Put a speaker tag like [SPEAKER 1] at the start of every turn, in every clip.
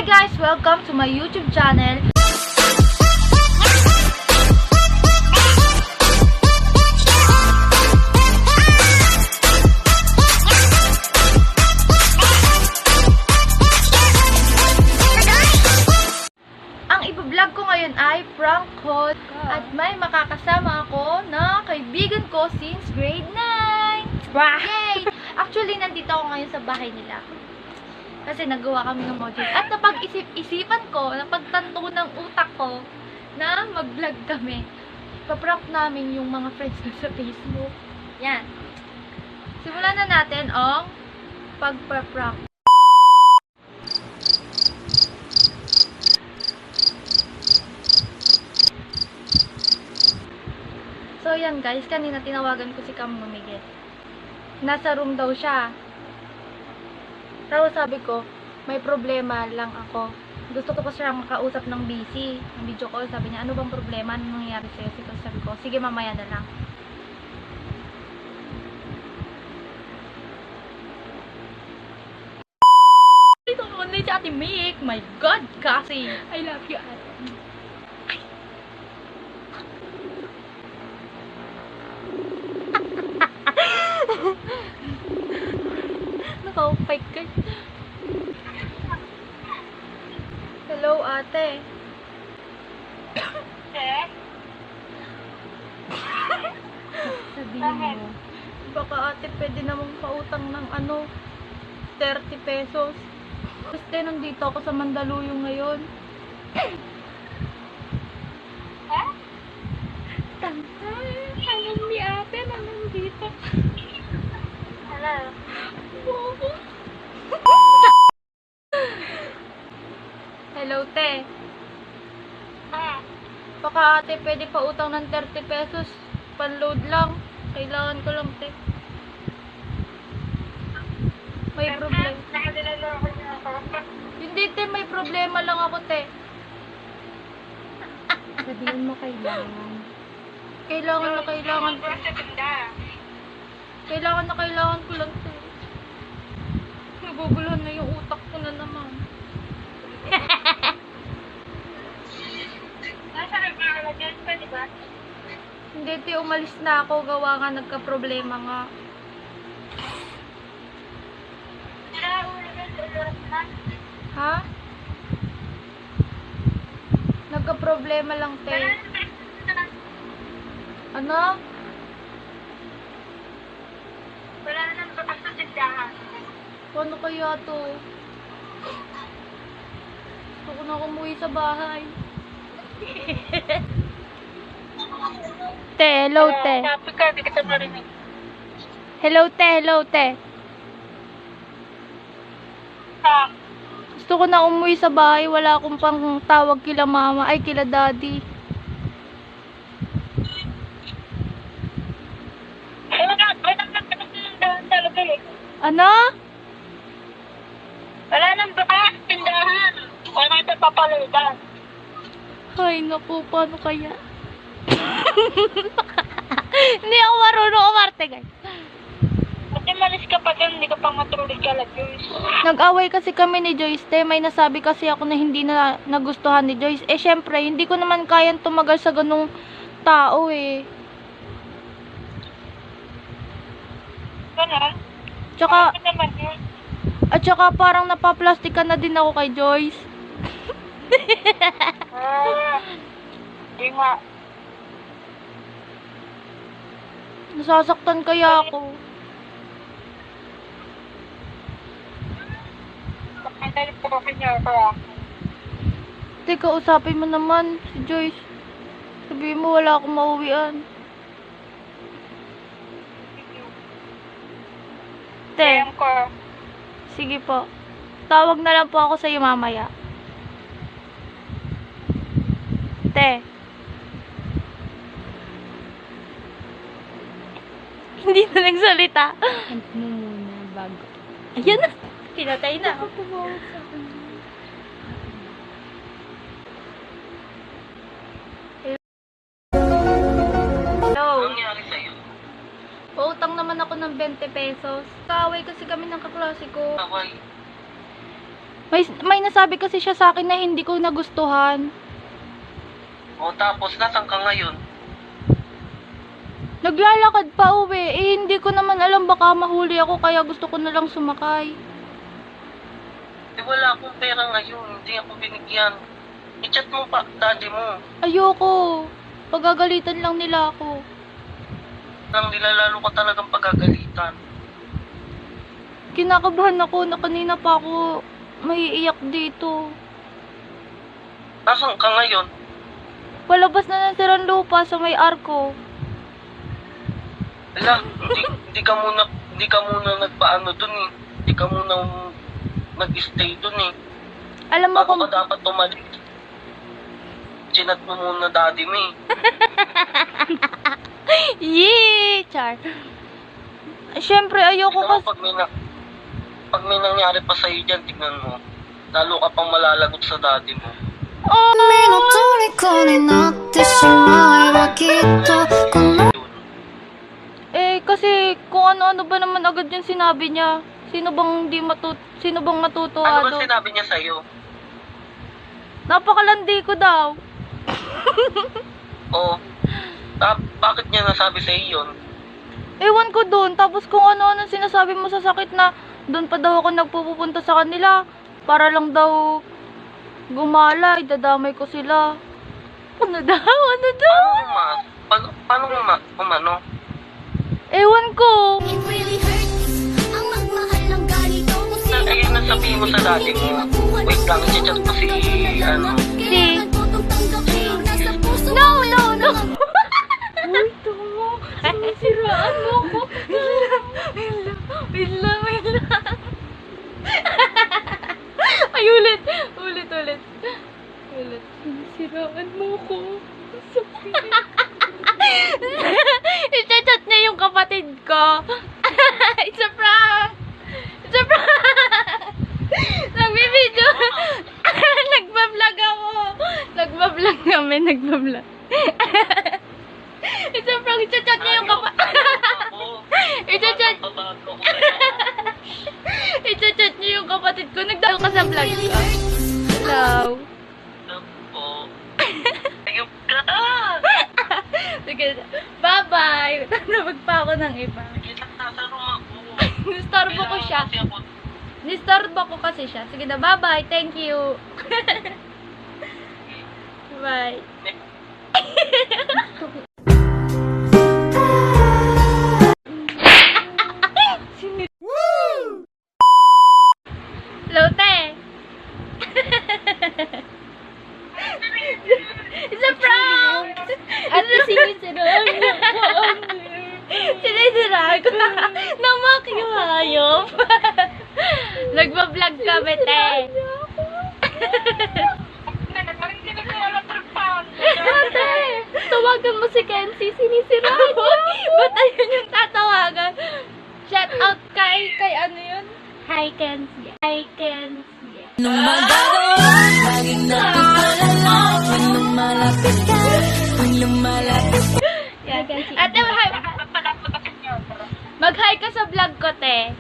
[SPEAKER 1] guys! Welcome to my YouTube channel. Ang iba-vlog ko ngayon ay prank call at may makakasama ako na kaibigan ko since grade 9. Yay! Actually, nandito ako ngayon sa bahay nila. Kasi nagawa kami ng module. At napag-isip-isipan ko, napagtanto ng utak ko na mag-vlog kami. Paprank namin yung mga friends ko sa Facebook. Yan. Simulan na natin ang pagpa-prank. So yan guys, kanina tinawagan ko si Cam Miguel. Nasa room daw siya. Tapos sabi ko, may problema lang ako. Gusto ko pa siyang makausap ng busy. Ng video call, sabi niya, ano bang problema? Ano nangyayari sa'yo? Sabi ko, sige mamaya na lang. Ito online si Ate Mick. My God, kasi. I love you, Ate. Naka-fake guys. Hello, ate. Sabihin mo. Baka ate, pwede namang pautang ng 30 pesos. Kasi nandito ako sa Mandaluyong ngayon. Tangan ni ate na nandito. Hello. Hello, te. Baka ate, pwede pa utang ng 30 pesos. Pan-load lang. Kailangan ko lang, te. May problema. Hindi, te. May problema lang ako, te. Sabihin mo kailangan. Kailangan na kailangan ko. Kailangan na kailangan ko lang, te. Naguguluhan na yung utak ko na naman. Hindi, te, umalis na ako. Gawa nga, nagka-problema nga. Ha? Nagka-problema lang, te. Ano?
[SPEAKER 2] Wala na nang bukas sa tindahan.
[SPEAKER 1] Paano kaya to? Gusto ko na umuwi sa bahay. Te, hello, te.
[SPEAKER 2] Sabi ka, di kita marinig.
[SPEAKER 1] Hello, te, hello, te. Gusto ko na umuwi sa bahay. Wala akong pang tawag kila mama. Ay, kila daddy. Ano?
[SPEAKER 2] Wala nang bukas tindahan. Wala nang papalitan.
[SPEAKER 1] Ay, naku, paano kaya? Hindi ako marunong umarte, guys.
[SPEAKER 2] Kasi malis ka pa dyan, hindi ka pang matulog ka lang, Joyce.
[SPEAKER 1] Nag-away kasi kami ni Joyce, te. May nasabi kasi ako na hindi na nagustuhan ni Joyce. Eh, syempre, hindi ko naman kayang tumagal sa ganung tao, eh.
[SPEAKER 2] Ganon?
[SPEAKER 1] Tsaka,
[SPEAKER 2] Ano naman yun?
[SPEAKER 1] at tsaka parang napaplastikan na din ako kay Joyce.
[SPEAKER 2] Di nga.
[SPEAKER 1] Nasasaktan kaya ako.
[SPEAKER 2] Pakandali po ko kanya ako.
[SPEAKER 1] Teka, usapin mo naman si Joyce. Sabihin mo wala akong mauwian. Te,
[SPEAKER 2] Ayan ko.
[SPEAKER 1] sige po. Tawag na lang po ako sa iyo mamaya. Te. Hindi na nagsalita.
[SPEAKER 3] Hunt mo muna bago.
[SPEAKER 1] Ayan na. Pinatay na. Hello.
[SPEAKER 2] nangyari sa'yo?
[SPEAKER 1] Pautang naman ako ng 20 pesos. Kaaway kasi kami ng kaklase ko.
[SPEAKER 2] Away.
[SPEAKER 1] May nasabi kasi siya sa akin na hindi ko nagustuhan.
[SPEAKER 4] O tapos, nasan ka ngayon?
[SPEAKER 1] Naglalakad pa uwi. Eh, hindi ko naman alam baka mahuli ako kaya gusto ko na lang sumakay.
[SPEAKER 4] Eh, wala akong pera ngayon. Hindi ako binigyan. I-chat mo pa, daddy mo.
[SPEAKER 1] Ayoko. Pagagalitan lang nila ako.
[SPEAKER 4] Nang nilalalo ka talagang pagagalitan.
[SPEAKER 1] Kinakabahan ako na kanina pa ako maiiyak dito.
[SPEAKER 4] Nasaan ka ngayon?
[SPEAKER 1] Palabas na ng Lupa sa may arko.
[SPEAKER 4] Wala, hindi ka muna nagpaano dun eh. Hindi ka muna nag-stay dun eh.
[SPEAKER 1] Alam mo
[SPEAKER 4] Bago
[SPEAKER 1] kung...
[SPEAKER 4] ka dapat umalis. Chinat mo muna daddy mo eh.
[SPEAKER 1] Yee! Char. Siyempre, ayoko
[SPEAKER 4] Tingnan mo,
[SPEAKER 1] kasi...
[SPEAKER 4] pag may nangyari pa sa'yo dyan, tingnan mo. Lalo ka pang malalagot sa daddy mo.
[SPEAKER 5] 君の虜になってしまえばきっとこの
[SPEAKER 1] Eh, kasi kung ano-ano ba naman agad yung sinabi niya. Sino bang matutuwa
[SPEAKER 4] Ano ba
[SPEAKER 1] doon?
[SPEAKER 4] sinabi niya sa'yo?
[SPEAKER 1] Napakalandi ko daw.
[SPEAKER 4] Oo. Bakit niya nasabi sa'yo yun?
[SPEAKER 1] Ewan ko doon. Tapos kung ano-ano sinasabi mo sa sakit na doon pa daw ako nagpupunta sa kanila. Para lang daw gumala. Idadamay ko sila. Ano daw? Ano daw?
[SPEAKER 4] Paano umano?
[SPEAKER 1] Ewan ko.
[SPEAKER 4] Ayun na sabihin mo sa daddy mo. Wait lang, i-chat ko si,
[SPEAKER 1] Si... No! Uy, tama. Sinisiraan mo ako. Wait lang. Ay, ulit. Sinisiraan mo ako. Sakit. I-chat niya yung kapatid ko. It's a prank. Nagbibideo. Nagbablog ako. Nagbablog kami. It's a prank. I-chat niya yung kapatid. I-chat niya yung kapatid ko. Nagdalo ka sa vlog ko. Hello.
[SPEAKER 4] Ayun ka!
[SPEAKER 1] Sige. Bye-bye. Tanawag pa ako ng iba.
[SPEAKER 4] Sige lang, nasa room ako.
[SPEAKER 1] Nistorbo ko siya. Nistorbo ko kasi siya. Sige na, bye-bye. Thank you. Bye. Lote. It's a prank! Ate, sinisiraan niyo ko. Sinisiraan ko na. Namak yung hayop. Nagbablog kami, te. Ate, tawagan mo si Kenzie. Sinisiraan niyo. Ba't ayun yung tatawagan? Shout out kay ano yun? Hi, Kenzie.
[SPEAKER 5] Nung magagawa, laging napipalala. When lumalapit ka, when lumalapit ka.
[SPEAKER 1] Yan. Ate, mag-hi ka sa vlog ko, te.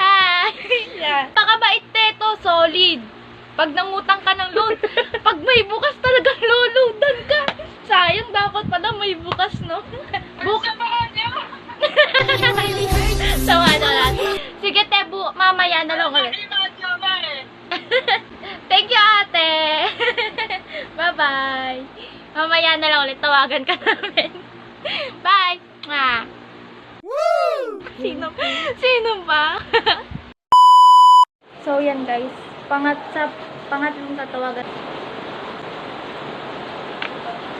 [SPEAKER 1] Hi! Yan. Pakabait, te, to. Solid. Pag nangutang ka ng load, pag may bukas talagang loloadan ka. Sayang, dapat pala may bukas, no? Bukas pa niya. Tawa na lang. Sige, te, mamaya na lang ulit. Thank you, ate. Bye-bye. Mamaya na lang ulit. Tawagan ka namin. Bye. Mwah. Sino ba? So, yan guys. Pangatlong tatawagan.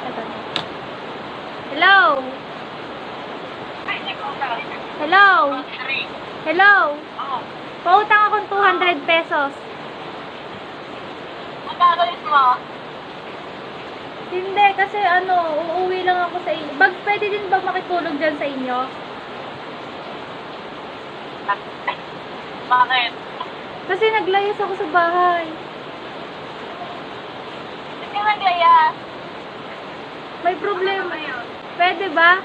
[SPEAKER 1] Ito. Hello? Hello? Pautang akong 200 pesos. Hindi, kasi uuwi lang ako sa inyo. Pwede din ba makitulog dyan sa inyo?
[SPEAKER 4] Bakit?
[SPEAKER 1] Kasi naglayas ako sa bahay.
[SPEAKER 2] Hindi naglayas.
[SPEAKER 1] May problema. Pwede ba?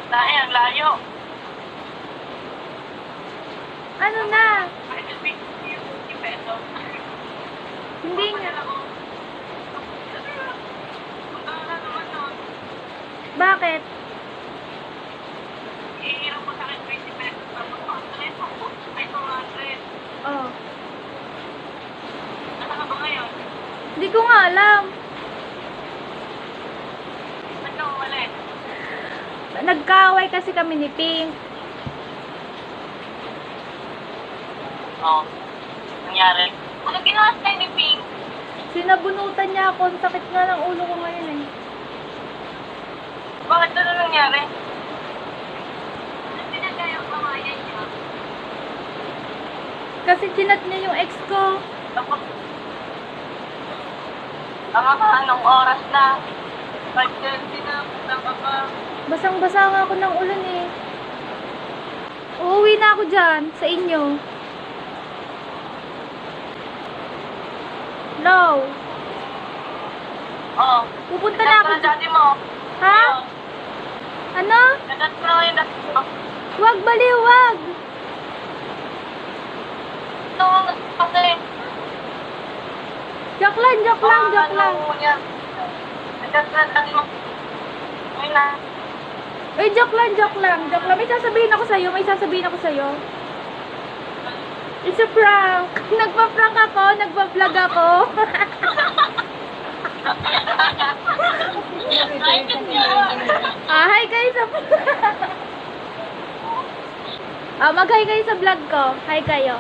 [SPEAKER 2] Dahil ang layo.
[SPEAKER 1] Ano na?
[SPEAKER 2] Ay, 50 pesos.
[SPEAKER 1] Hindi nga. Bakit?
[SPEAKER 2] Iiram mo sa akin 20 pesos. Tapos 100. Ay, 200.
[SPEAKER 1] Oh.
[SPEAKER 2] Nasaan ka ba ngayon?
[SPEAKER 1] Hindi ko nga alam.
[SPEAKER 2] Saan ka umalis?
[SPEAKER 1] Nagkaaway kasi kami ni Pink.
[SPEAKER 2] Oo. Nangyari? Ano ginawa sa'yo ni Pink?
[SPEAKER 1] Sinabunutan niya ako. Ang sakit nga ng ulo ko ngayon eh.
[SPEAKER 2] Bakit ano nangyari? Hindi na kayo kamayan niya.
[SPEAKER 1] Kasi chinat niya yung ex ko.
[SPEAKER 2] Tapos, anong oras na? 5:30 na, punta ka pa.
[SPEAKER 1] Basang-basa nga ako ng ulan eh. Uuwi na ako dyan sa inyo. Hello?
[SPEAKER 2] Oo.
[SPEAKER 1] Pupunta na ako.
[SPEAKER 2] Sa daddy mo.
[SPEAKER 1] Ha? Ano?
[SPEAKER 2] Nadat ko na yung daddy mo.
[SPEAKER 1] Wag baliw, wag.
[SPEAKER 2] Ito, kasi.
[SPEAKER 1] Joke lang, joke lang, joke lang.
[SPEAKER 2] Nadat ko na daddy mo. Ayun na.
[SPEAKER 1] Eh, joke lang, joke lang. Joke lang. May sasabihin ako sa'yo, may sasabihin ako sa'yo. It's a prank. Nagpa-prank ako, nagpa-vlog ako. Hi kayo sa mag-hi kayo sa vlog ko. Hi kayo.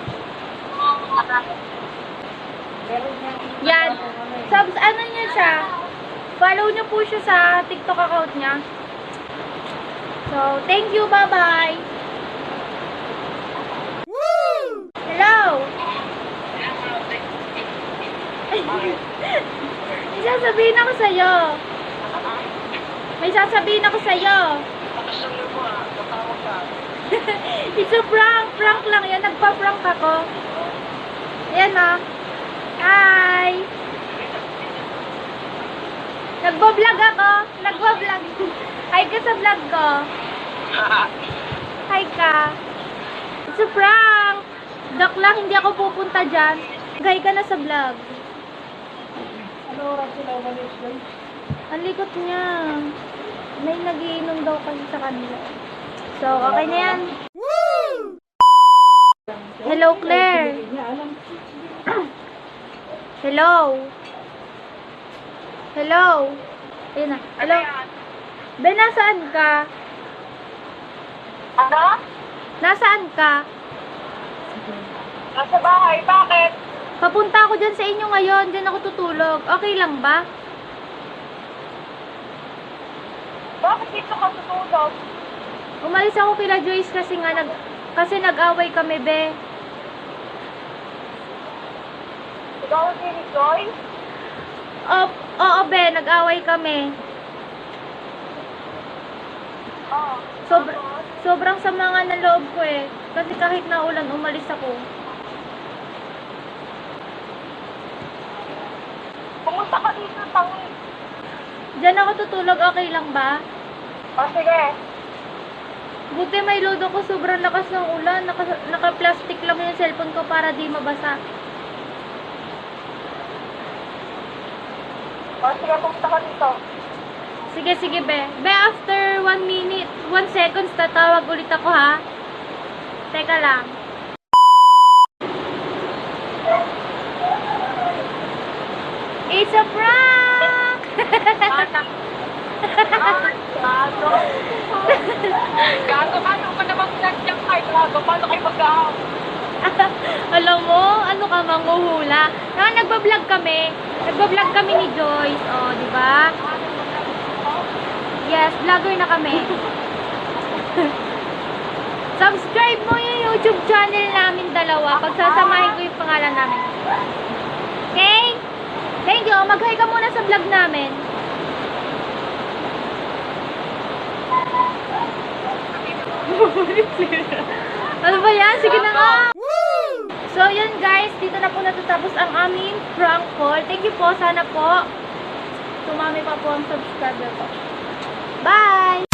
[SPEAKER 1] Yan. Ano niya siya? Follow niyo po siya sa TikTok account niya. So, thank you. Bye-bye. Hello. May sasabihin ako sa'yo. May sasabihin ako sa'yo. It's a prank. Prank lang yan. Nagpa-prank ako. Ayan o. Hi. Nagbablog ako. Nagbablog. Hi ka sa vlog ko. Hi ka. It's a prank. Dok lang, hindi ako pupunta dyan. Hi ka na sa vlog. Ang likot niya. May nagiinom daw kasi sa kanila. So, okay na yan. Hello, Claire. Hello. Hello. Ayun na. Hello. Ben, nasaan ka?
[SPEAKER 2] Ano?
[SPEAKER 1] Nasaan ka?
[SPEAKER 2] Nasa bahay, bakit?
[SPEAKER 1] Papunta ako dyan sa inyo ngayon. Dyan ako tutulog. Okay lang ba?
[SPEAKER 2] Bakit dito ka tutulog?
[SPEAKER 1] Umalis ako kila Joyce kasi nga kasi nag-away kami, be.
[SPEAKER 2] Ikaw si Joy?
[SPEAKER 1] Oo, be. Nag-away kami.
[SPEAKER 2] Oo.
[SPEAKER 1] Sobrang sama nga ng loob ko eh. Kasi kahit na ulan, umalis ako.
[SPEAKER 2] Pumunta ka dito, tangi.
[SPEAKER 1] Diyan ako tutulog. Okay lang ba?
[SPEAKER 2] O, sige.
[SPEAKER 1] Buti may load ako. Sobrang lakas ng ulan. Naka-plastic lang yung cellphone ko para di mabasa.
[SPEAKER 2] O, sige, pumunta ka dito.
[SPEAKER 1] Sige, sige, be. Be, after 1 minute, 1 seconds, tatawag ulit ako, ha? Teka lang. It's a prank!
[SPEAKER 2] Gago, paano ka naman nagtiyang kay Gago? Paano kayo mag-ahap?
[SPEAKER 1] Alam mo, ano ka, manghuhula. Nagbablog kami. Nagbablog kami ni Joyce. Oh, di ba? Yes, vlogger na kami. Subscribe mo yung YouTube channel namin dalawa. Pagsasamahin ko yung pangalan namin. Okay? Thank you. Mag-hi ka muna sa vlog namin. Ano ba yan? Sige na nga. So, yun guys. Dito na po natatapos ang aming prank call. Thank you po. Sana po tumami pa po ang subscriber ko. Bye!